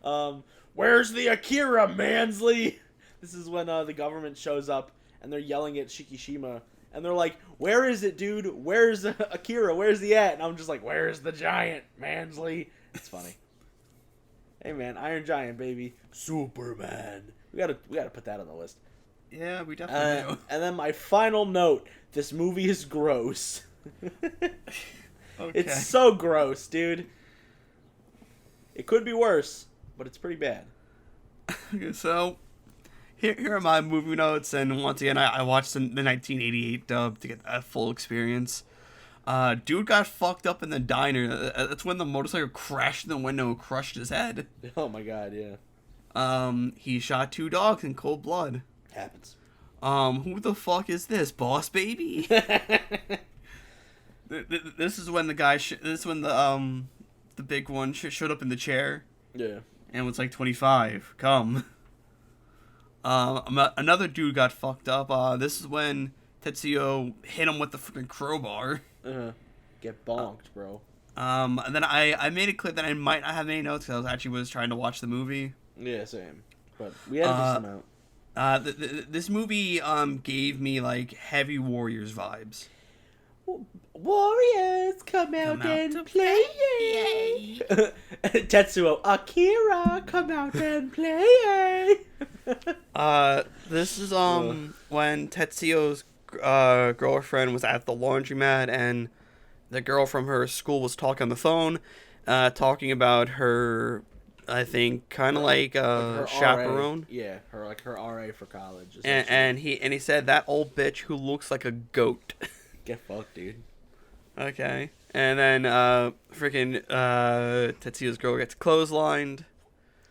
down. Where's the Akira, Mansley? This is when the government shows up. And they're yelling at Shikishima. And they're like, where is it, dude? Where's Akira? Where's he at? And I'm just like, where's the giant, Mansley? It's funny. Hey, man. Iron Giant, baby. Superman. We gotta put that on the list. Yeah, we definitely do. And then my final note. This movie is gross. Okay. It's so gross, dude. It could be worse, but it's pretty bad. Okay, so... Here are my movie notes, and once again, I watched the 1988 dub to get that full experience. Dude got fucked up in the diner. That's when the motorcycle crashed in the window and crushed his head. Oh my god, yeah. He shot 2 dogs in cold blood. Happens. Who the fuck is this, Boss Baby? This is when the guy. This is when the big one showed up in the chair. Yeah. And was like 25. Come. Another dude got fucked up. This is when Tetsuo hit him with the freaking crowbar. Get bonked, bro. And then I made it clear that I might not have any notes because I was trying to watch the movie. Yeah, same. But we had a decent amount. This movie gave me like heavy Warriors vibes. Warriors, come out and play. Tetsuo, Akira, come out and play. This is when Tetsuo's girlfriend was at the laundromat and the girl from her school was talking on the phone, talking about her, I think, kind of like her chaperone. RA. Yeah, her RA for college. And he said that old bitch who looks like a goat. Get fucked, dude. Okay. And then freaking Tetsuo's girl gets clotheslined.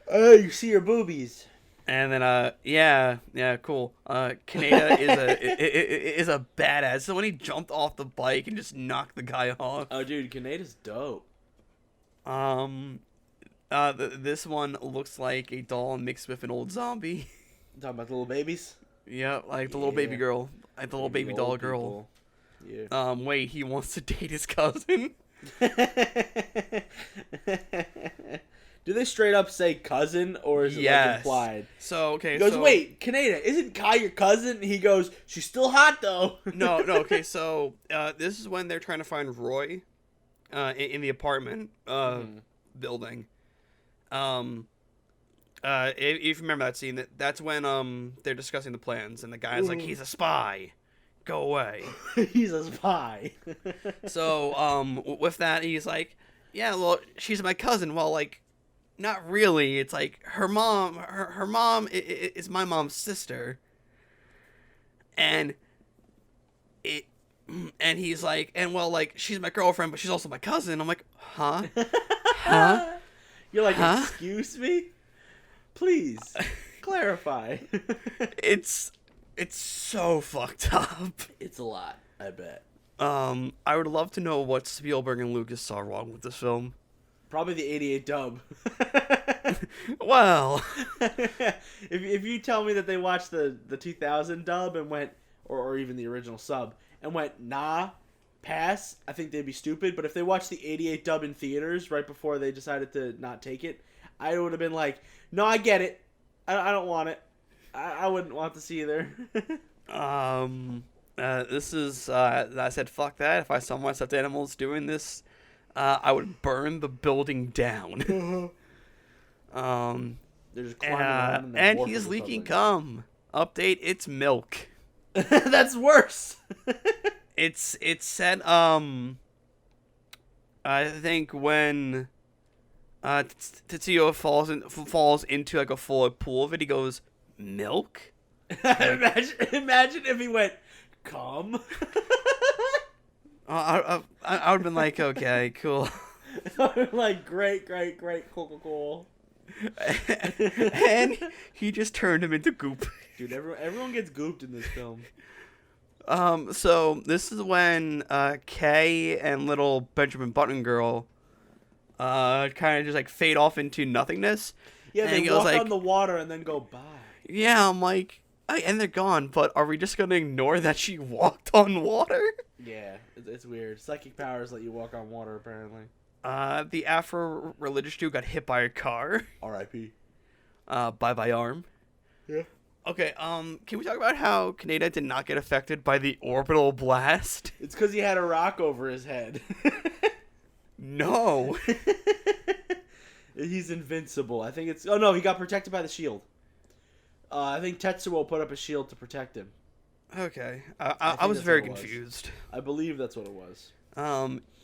Oh, you see your boobies. And then yeah, cool. Kaneda is a badass. So when he jumped off the bike and just knocked the guy off. Oh, dude, Kaneda's dope. This one looks like a doll mixed with an old zombie. Talking about the little babies. Yeah, like the little baby girl, like the little baby doll girl. Yeah. Wait, he wants to date his cousin. Do they straight up say cousin, or is it like implied? So okay, he goes, wait, Kaneda, isn't Kai your cousin? He goes, she's still hot though. No. Okay, so this is when they're trying to find Roy, in the apartment building. If you remember that scene, that's when they're discussing the plans, and the guy's like, he's a spy. Go away. He's a spy. So, with that, he's like, yeah, well, she's my cousin. Well, like, not really. It's like her mom is my mom's sister. And he's like, and well, like, she's my girlfriend, but she's also my cousin. I'm like, huh? Huh? You're like, excuse me? Please, clarify. It's so fucked up. It's a lot, I bet. I would love to know what Spielberg and Lucas saw wrong with this film. Probably the 88 dub. Well, if you tell me that they watched the 2000 dub and went, or even the original sub, and went, nah, pass, I think they'd be stupid. But if they watched the 88 dub in theaters right before they decided to not take it, I would have been like, no, I get it. I don't want it. I wouldn't want this either. This is, I said, fuck that. If I saw my stuffed animals doing this, I would burn the building down. They're just climbing around and he's leaking cum. Update, it's milk. That's worse. It's said, I think when, Tetsuo falls into, like, a full pool of it, he goes, milk? Imagine if he went, cum. I would have been like, okay, cool. Like, great, cool. And he just turned him into goop. Dude, everyone gets gooped in this film. So this is when Kay and little Benjamin Button girl kind of just like fade off into nothingness. Yeah, they walk on the water and then go bye. Yeah, I'm like, and they're gone, but are we just gonna ignore that she walked on water? Yeah, it's weird. Psychic powers let you walk on water, apparently. The Afro-religious dude got hit by a car. R.I.P. Bye-bye arm. Yeah. Okay, can we talk about how Kaneda did not get affected by the orbital blast? It's because he had a rock over his head. No. He's invincible. I think it's... Oh, no, he got protected by the shield. I think Tetsuo put up a shield to protect him. Okay. I was very confused. I believe that's what it was.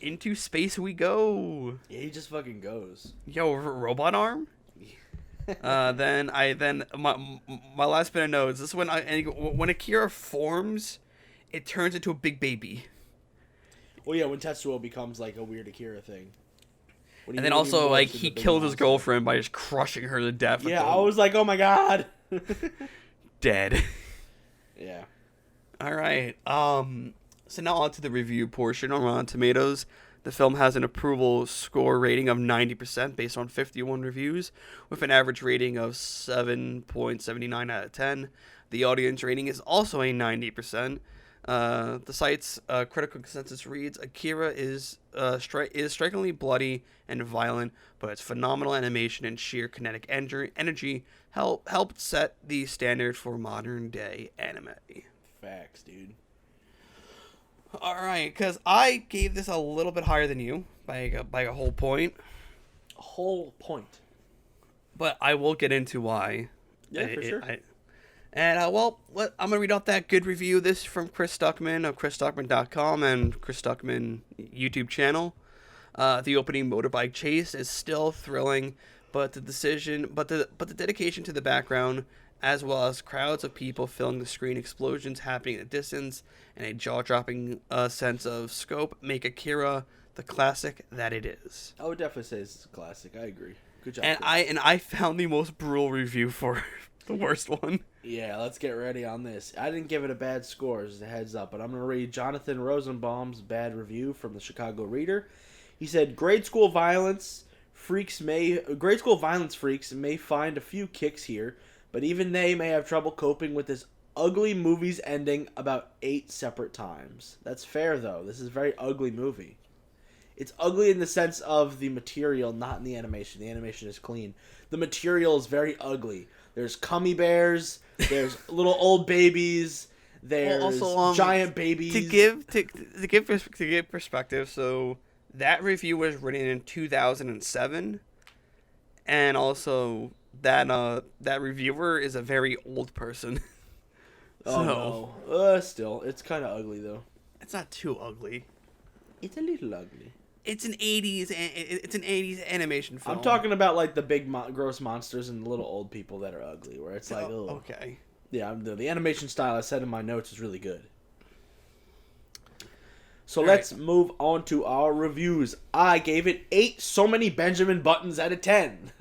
Into space we go. Yeah, he just fucking goes. Yo, robot arm? Then my last bit of notes. This is when Akira forms, it turns into a big baby. Well, yeah, when Tetsuo becomes like a weird Akira thing. And then also like he killed his girlfriend by just crushing her to death. Yeah, I was like, oh my god. Dead. Yeah. All right. So now on to the review portion on Rotten Tomatoes. The film has an approval score rating of 90% based on 51 reviews, with an average rating of 7.79 out of 10. The audience rating is also a 90%. The site's critical consensus reads, Akira is strikingly bloody and violent, but its phenomenal animation and sheer kinetic energy helped set the standard for modern-day anime. Facts, dude. All right, because I gave this a little bit higher than you by a whole point. A whole point. But I will get into why. Yeah, for sure. I'm going to read off that good review. This is from Chris Stuckman of chrisstuckman.com and Chris Stuckman YouTube channel. The opening motorbike chase is still thrilling, but the dedication to the background, as well as crowds of people filling the screen, explosions happening in the distance, and a jaw-dropping sense of scope make Akira the classic that it is. I would definitely say it's a classic. I agree. Good job. And I found the most brutal review for the worst one. Yeah, let's get ready on this. I didn't give it a bad score, as a heads up, but I'm going to read Jonathan Rosenbaum's bad review from the Chicago Reader. He said, grade school violence freaks may find a few kicks here, but even they may have trouble coping with this ugly movie's ending about 8 separate times. That's fair, though. This is a very ugly movie. It's ugly in the sense of the material, not in the animation. The animation is clean. The material is very ugly. There's cummy bears. There's little old babies. There's also, giant babies. To give perspective, so that review was written in 2007, and also that reviewer is a very old person. Oh no. Still, it's kind of ugly though. It's not too ugly. It's a little ugly. It's an 80s animation film. I'm talking about like the big gross monsters and the little old people that are ugly, where it's like, oh, okay. Yeah, the animation style I said in my notes is really good. So All let's right. move on to our reviews. I gave it 8 so many Benjamin Buttons out of 10.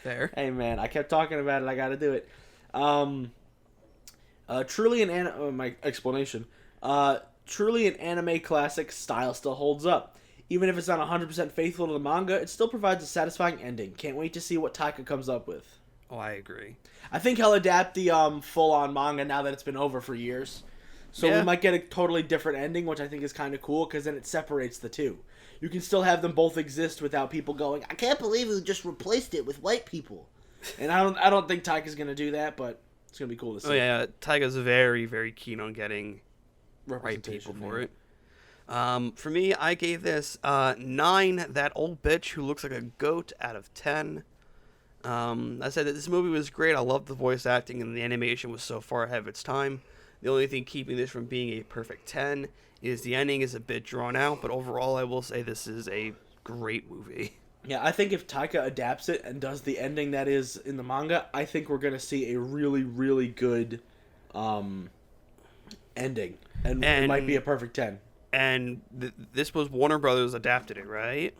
Fair. Hey man, I kept talking about it. I got to do it. Truly my explanation. Truly an anime classic, style still holds up. Even if it's not 100% faithful to the manga, it still provides a satisfying ending. Can't wait to see what Taika comes up with. Oh, I agree. I think he'll adapt the full-on manga now that it's been over for years. So we might get a totally different ending, which I think is kind of cool, because then it separates the two. You can still have them both exist without people going, I can't believe we just replaced it with white people. And I don't think Taika's going to do that, but it's going to be cool to see. Oh, yeah. Taika's very, very keen on getting right people for it. For me, I gave this 9 that old bitch who looks like a goat out of 10. I said that this movie was great. I loved the voice acting, and the animation was so far ahead of its time. The only thing keeping this from being a perfect 10 is the ending is a bit drawn out, but overall I will say this is a great movie. Yeah, I think if Taika adapts it and does the ending that is in the manga, I think we're going to see a really, really good ending. And it might be a perfect 10. And this was Warner Brothers adapted it, right?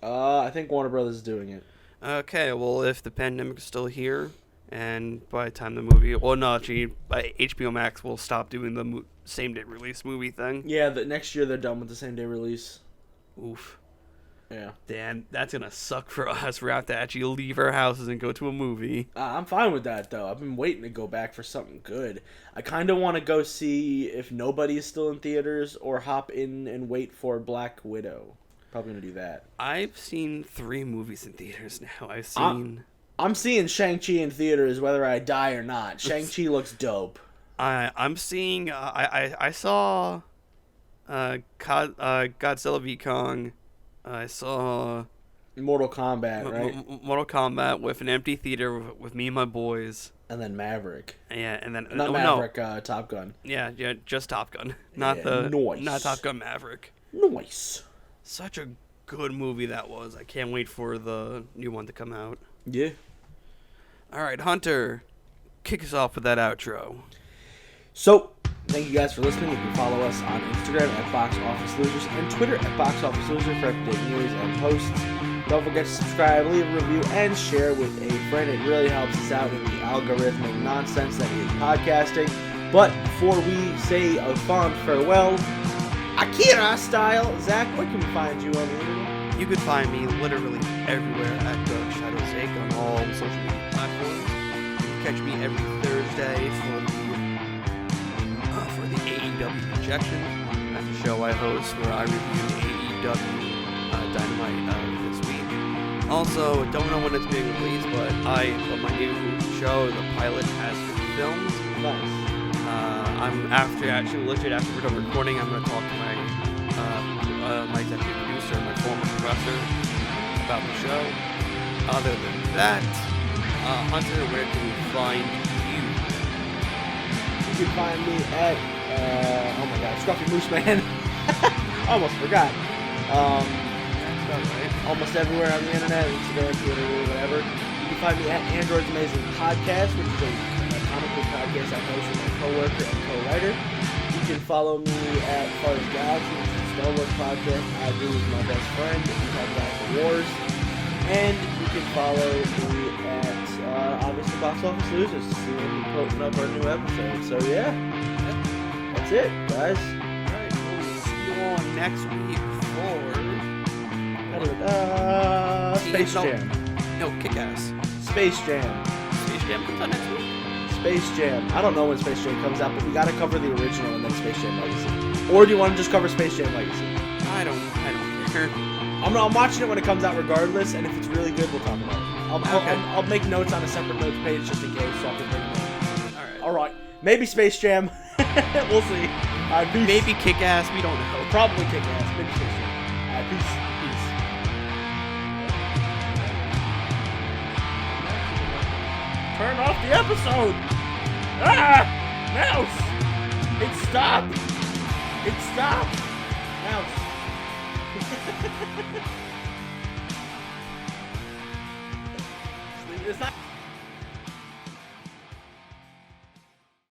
I think Warner Brothers is doing it. Okay, well, if the pandemic is still here, and by the time the movie... Well, no, actually, by HBO Max will stop doing the same-day release movie thing. Yeah, next year they're done with the same-day release. Oof. Yeah. Damn, that's going to suck for us. We have to actually leave our houses and go to a movie. I'm fine with that, though. I've been waiting to go back for something good. I kind of want to go see If Nobody is still in theaters, or hop in and wait for Black Widow. Probably going to do that. I've seen 3 movies in theaters now. I'm seeing Shang-Chi in theaters whether I die or not. Shang-Chi looks dope. I'm seeing... I saw Godzilla v. Kong. I saw... Mortal Kombat, right? Mortal Kombat with an empty theater with me and my boys. And then Maverick. Yeah, and then... Not Maverick, Top Gun. Yeah, just Top Gun. Not Top Gun Maverick. Nice. Such a good movie that was. I can't wait for the new one to come out. Yeah. Alright, Hunter, kick us off with that outro. So, thank you guys for listening. You can follow us on Instagram at Box Office Losers and Twitter at Box Office Loser for up-to-date news and posts. Don't forget to subscribe, leave a review, and share with a friend. It really helps us out in the algorithmic nonsense that is podcasting. But before we say a fond farewell, Akira style. Zach, where can we find you on the internet? You can find me literally everywhere at Dark Shadow Zack on all social media platforms. You can catch me every Thursday for the AEW Injection. That's a show I host where I review AEW Dynamite this week. Also, don't know when it's being released, but my new show, the pilot, has been filmed. Nice. I'm after we're done recording, I'm going to talk to my executive producer, my former professor, about the show. Other than that, Hunter, where can we find you? You can find me at oh my god, Scruffy Moose Man. Almost forgot. That's about right. Almost everywhere on the internet, Instagram, Twitter, whatever. You can find me at Android's Amazing Podcast, which is a comic book podcast I host with my coworker and co-writer. You can follow me at Farthest, which is a Star Wars podcast I do with my best friend. We talk about the wars. And you can follow me at obviously Box Office Losers to see when we're putting up our new episode. So yeah, that's it, guys. Alright, we'll see you all next week for Space Jam. No, Kick-Ass. Space Jam. Space Jam comes out next week. Space Jam. I don't know when Space Jam comes out, but we gotta cover the original and then Space Jam Legacy. Or do you want to just cover Space Jam Legacy? I don't care. I'm watching it when it comes out regardless, and if it's really good, we'll talk about it. I'll make notes on a separate notes page just in case, so I can bring them in. Alright. Maybe Space Jam. We'll see. Peace. Maybe Kick-Ass, we don't know. Probably Kick-Ass. Maybe Space Jam. Peace. Turn off the episode! Ah! Mouse! It stopped! It stopped! Mouse! It's not